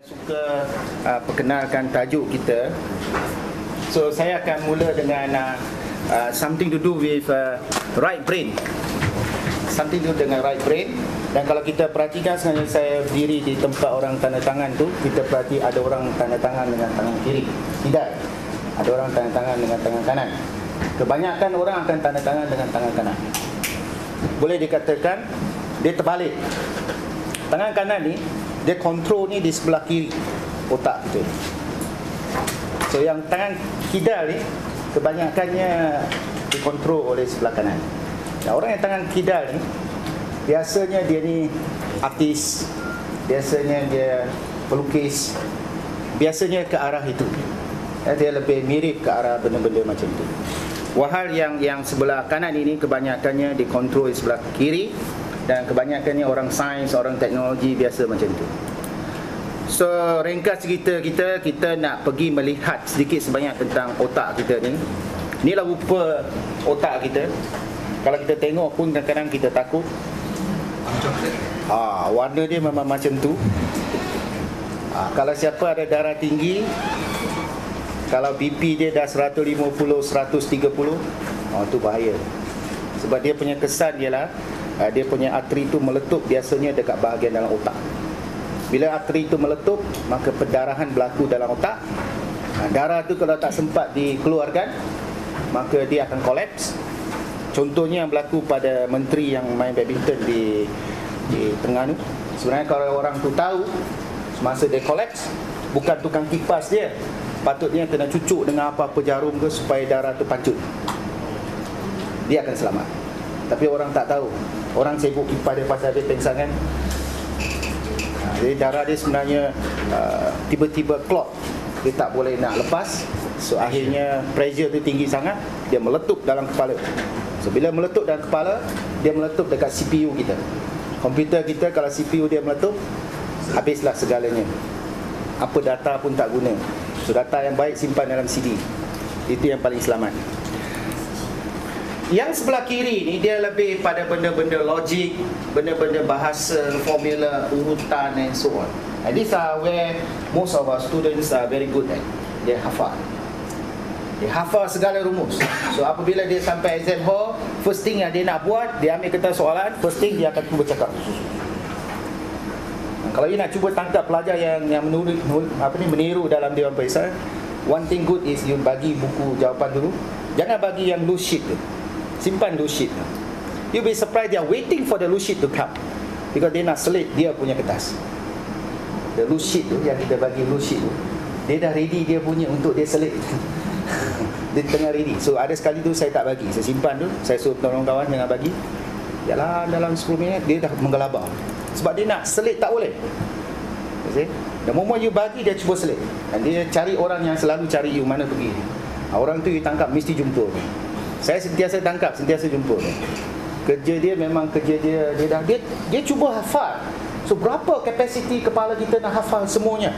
Suka perkenalkan tajuk kita. So saya akan mula dengan something to do with right brain. Something to do dengan right brain. Dan kalau kita perhatikan sebenarnya saya berdiri di tempat orang tanda tangan tu, kita perhati ada orang tanda tangan dengan tangan kiri. Tidak. Ada orang tanda tangan dengan tangan kanan. Kebanyakan orang akan tanda tangan dengan tangan kanan. Boleh dikatakan dia terbalik. Tangan kanan ni dia kontrol ni di sebelah kiri otak kita. So yang tangan kidal ni kebanyakannya dikontrol oleh sebelah kanan. Dan orang yang tangan kidal ni biasanya dia ni artis, biasanya dia pelukis, biasanya ke arah itu. Dia lebih mirip ke arah benda-benda macam tu. Wahal yang sebelah kanan ini kebanyakannya dikontrol di sebelah kiri. Dan kebanyakannya orang sains, orang teknologi biasa macam tu. So ringkas cerita kita nak pergi melihat sedikit sebanyak tentang otak kita ni. Inilah rupa otak kita. Kalau kita tengok pun kadang-kadang kita takut. Warna dia memang macam tu. Kalau siapa ada darah tinggi, kalau BP dia dah 150, 130, tu bahaya. Sebab dia punya kesan ialah dia punya arteri itu meletup biasanya dekat bahagian dalam otak. Bila arteri itu meletup, maka pendarahan berlaku dalam otak. Darah tu kalau tak sempat dikeluarkan, maka dia akan kolaps. Contohnya yang berlaku pada menteri yang main badminton di Terengganu. Sebenarnya kalau orang tu tahu, semasa dia kolaps, bukan tukang kipas dia, patutnya kena cucuk dengan apa-apa jarum ke supaya darah tu pancut. Dia akan selamat. Tapi orang tak tahu. Orang sibuk kipas dia pasal dia pengsan kan. Jadi darah dia sebenarnya tiba-tiba clot. Dia tak boleh nak lepas. So akhirnya pressure tu tinggi sangat, dia meletup dalam kepala. So bila meletup dalam kepala, dia meletup dekat CPU kita. Komputer kita kalau CPU dia meletup, habislah segalanya. Apa data pun tak guna. So data yang baik simpan dalam CD. Itu yang paling selamat. Yang sebelah kiri ni dia lebih pada benda-benda logik, benda-benda bahasa, formula, urutan and so on. And these are where most of our students are very good at. Dia hafal. Dia hafal segala rumus. So apabila dia sampai exam hall, first thing yang dia nak buat, dia ambil kertas soalan, first thing dia akan cuba cakap. Kalau you nak cuba tangkap pelajar yang meniru dalam Dewan Periksa, one thing good is you bagi buku jawapan dulu. Jangan bagi yang loose sheet tu. Simpan loose sheet. You'll be surprised they are waiting for the loose sheet to come, because dia nak selip dia punya kertas. The loose sheet tu yang kita bagi loose sheet tu, dia dah ready dia punya untuk dia selip. Dia tengah ready. So ada sekali tu saya tak bagi, saya simpan tu, saya suruh tolong kawan jangan bagi. Jalan dalam 10 minit dia dah menggelabah. Sebab dia nak selip tak boleh. You see? The moment you bagi dia cuba selip. Dan dia cari orang yang selalu cari you mana pergi. Orang tu you tangkap mesti jumpa. Saya sentiasa tangkap, sentiasa jumpa. Kerja dia memang kerja dia cuba hafal. So berapa kapasiti kepala kita nak hafal semuanya?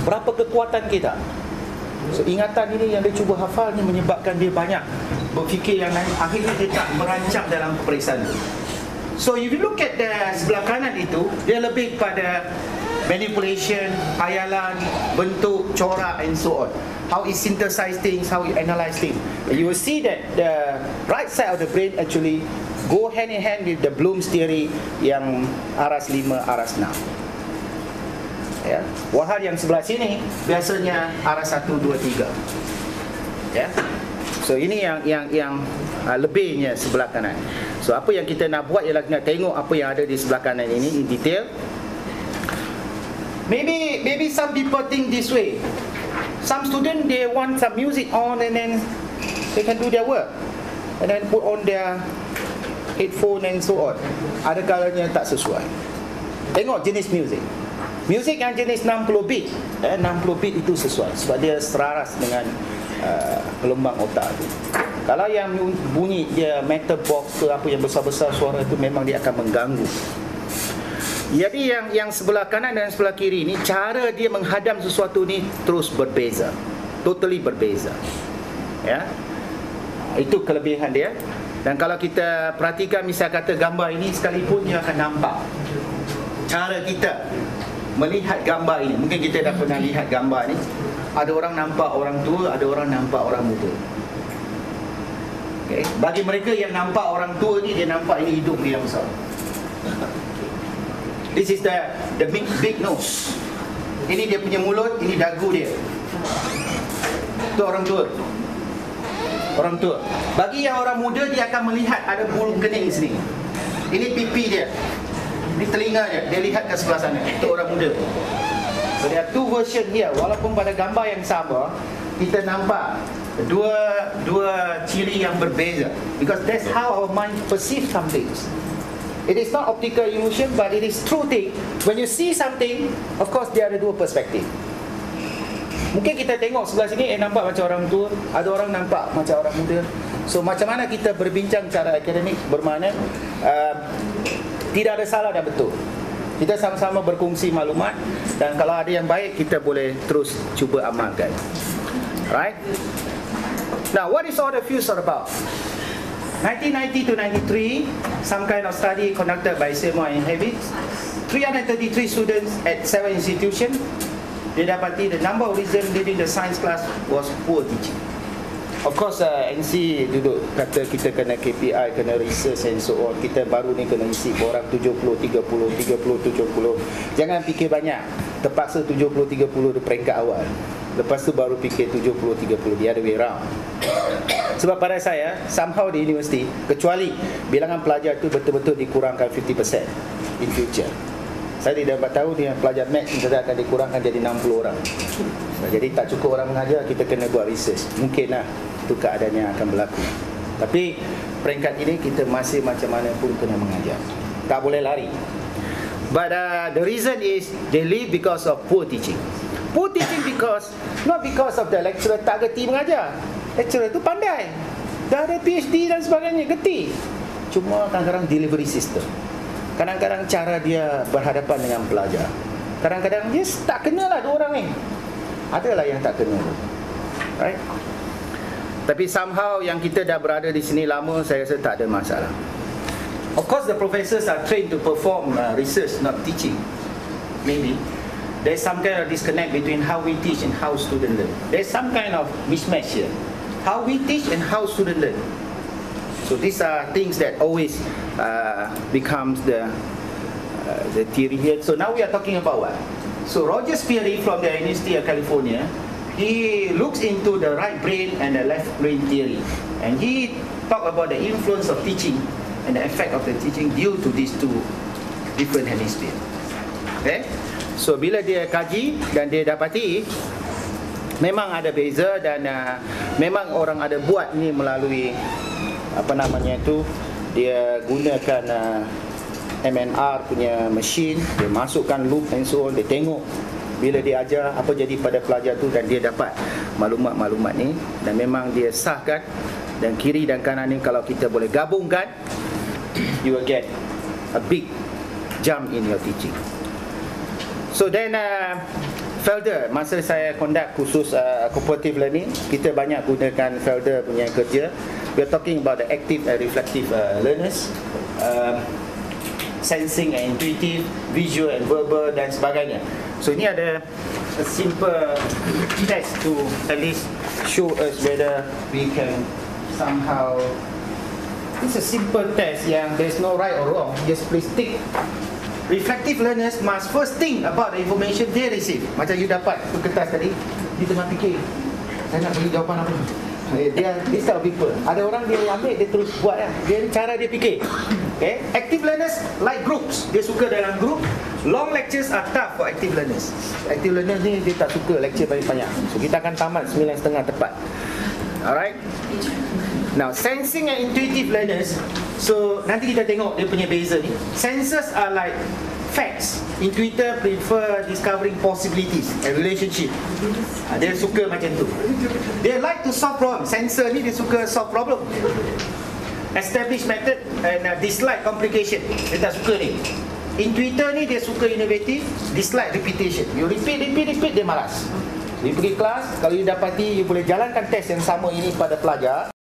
Berapa kekuatan kita? So ingatan ini yang dia cuba hafal ni menyebabkan dia banyak berfikir yang lain. Akhirnya dia tak merancang dalam peperiksaan itu. So if you look at the sebelah kanan itu, dia lebih pada manipulation, hayalan, bentuk, corak and so on. How it synthesize things, how it analyze things. You will see that the right side of the brain actually go hand in hand with the Bloom's theory yang aras 5, aras 6. Ya. Wahal yang sebelah sini biasanya aras 1, 2, 3. Ya. So ini yang lebihnya sebelah kanan. So apa yang kita nak buat ialah nak tengok apa yang ada di sebelah kanan ini in detail. Maybe some people think this way. Some student they want some music on and then they can do their work, and then put on their headphone and so on. Ada kalanya tak sesuai. Tengok jenis music. Music yang jenis 60 beat, 60 beat itu sesuai sebab dia selaras dengan gelombang otak tu. Kalau yang bunyi dia metal box ke apa yang besar-besar suara itu memang dia akan mengganggu. Jadi yang sebelah kanan dan sebelah kiri ni cara dia menghadam sesuatu ni terus berbeza. Totally berbeza. Ya. Itu kelebihan dia. Dan kalau kita perhatikan misal kata gambar ini sekalipun dia akan nampak cara kita melihat gambar ini. Mungkin kita dah pernah lihat gambar ni. Ada orang nampak orang tua, ada orang nampak orang muda. Okay. Bagi mereka yang nampak orang tua ni, dia nampak ini hidung dia yang besar. This is the big nose. Ini dia punya mulut, ini dagu dia. Itu orang tua. Orang tua. Bagi yang orang muda, dia akan melihat ada bulu kening sini. Ini pipi dia. Ini telinga dia. Dia lihat ke sebelah sana. Itu orang muda. So there are two version here. Walaupun pada gambar yang sama, kita nampak dua ciri yang berbeza. Because that's how our mind perceive some things. It is not optical illusion, but it is true thing. When you see something, of course there are dua perspektif. Mungkin kita tengok sebelah sini, nampak macam orang tua, ada orang nampak macam orang muda. So macam mana kita berbincang cara akademik bermakna tidak ada salah dan betul. Kita sama-sama berkongsi maklumat, dan kalau ada yang baik, kita boleh terus cuba amalkan. Right? Now, what is all the views are about? 1990 to 93, some kind of study conducted by Seymour and Habits. 333 students at 7 institutions. Dia dapati the number of reasons leading the science class was poor teaching. Of course, NC duduk kata kita kena KPI, kena research and so on. Kita baru ni kena isi orang 70, 30, 30, 70. Jangan fikir banyak. Terpaksa 70, 30 di peringkat awal. Lepas tu baru fikir 70, 30, the other way round. Sebab pada saya, somehow di universiti, kecuali bilangan pelajar tu betul-betul dikurangkan 50% in future. Saya tidak dapat tahu dia pelajar maths kita akan dikurangkan jadi 60 orang. Jadi tak cukup orang mengajar, kita kena buat research. Mungkinlah itu keadaan yang akan berlaku. Tapi peringkat ini kita masih macam mana pun kena mengajar. Tak boleh lari. But the reason is they leave because of poor teaching. Poor teaching because, not because of the lecturer tak gerti mengajar. Lecturer tu pandai, dah ada PhD dan sebagainya, gerti. Cuma kadang-kadang delivery system, kadang-kadang cara dia berhadapan dengan pelajar, kadang-kadang dia tak kenalah dua orang ni. Adalah yang tak kena, right? Tapi somehow yang kita dah berada di sini lama, saya rasa tak ada masalah. Of course the professors are trained to perform research, not teaching. Maybe there's some kind of disconnect between how we teach and how students learn. There's some kind of mismatch here. How we teach and how students learn. So these are things that always becomes the theory here. So now we are talking about what? So Roger Sperry from the University of California, he looks into the right brain and the left brain theory, and he talk about the influence of teaching and the effect of the teaching due to these two different hemispheres. Okay? So bila dia kaji dan dia dapati memang ada beza, dan memang orang ada buat ni melalui apa namanya tu, dia gunakan MNR punya mesin, dia masukkan loop and so on, dia tengok bila dia ajar apa jadi pada pelajar tu, dan dia dapat maklumat-maklumat ni, dan memang dia sahkan. Dan kiri dan kanan ni kalau kita boleh gabungkan, you will get a big jump in your teaching. So then Felder, masa saya conduct khusus cooperative learning, kita banyak gunakan Felder punya kerja. We are talking about the active and reflective learners, sensing and intuitive, visual and verbal dan sebagainya. So ini ada a simple test to at least show us whether we can somehow. It's a simple test yang there's no right or wrong. Just please tick. Reflective learners must first think about the information they receive. Macam you dapat kertas tadi, dia tengah fikir, saya nak bagi jawapan apa. Dia this type of people. Ada orang dia ambil, dia terus buat lah. Dia cara dia fikir. Okay? Active learners like groups. Dia suka dalam group. Long lectures are tough for active learners. Active learners ni dia tak suka lecture banyak-banyak. So kita akan tamat 9.30 tepat. Alright. Now sensing and intuitive learners. So nanti kita tengok dia punya beza ni. Sensors are like facts. Intuitor prefer discovering possibilities and relationship. Dia suka macam tu. They like to solve problem. Sensor ni dia suka solve problem. Establish method and dislike complication. Dia tak suka ni. Intuitor ni dia suka innovative, dislike repetition. You repeat, dia malas. You pergi kelas, kalau you dapati you boleh jalankan test yang sama ini pada pelajar,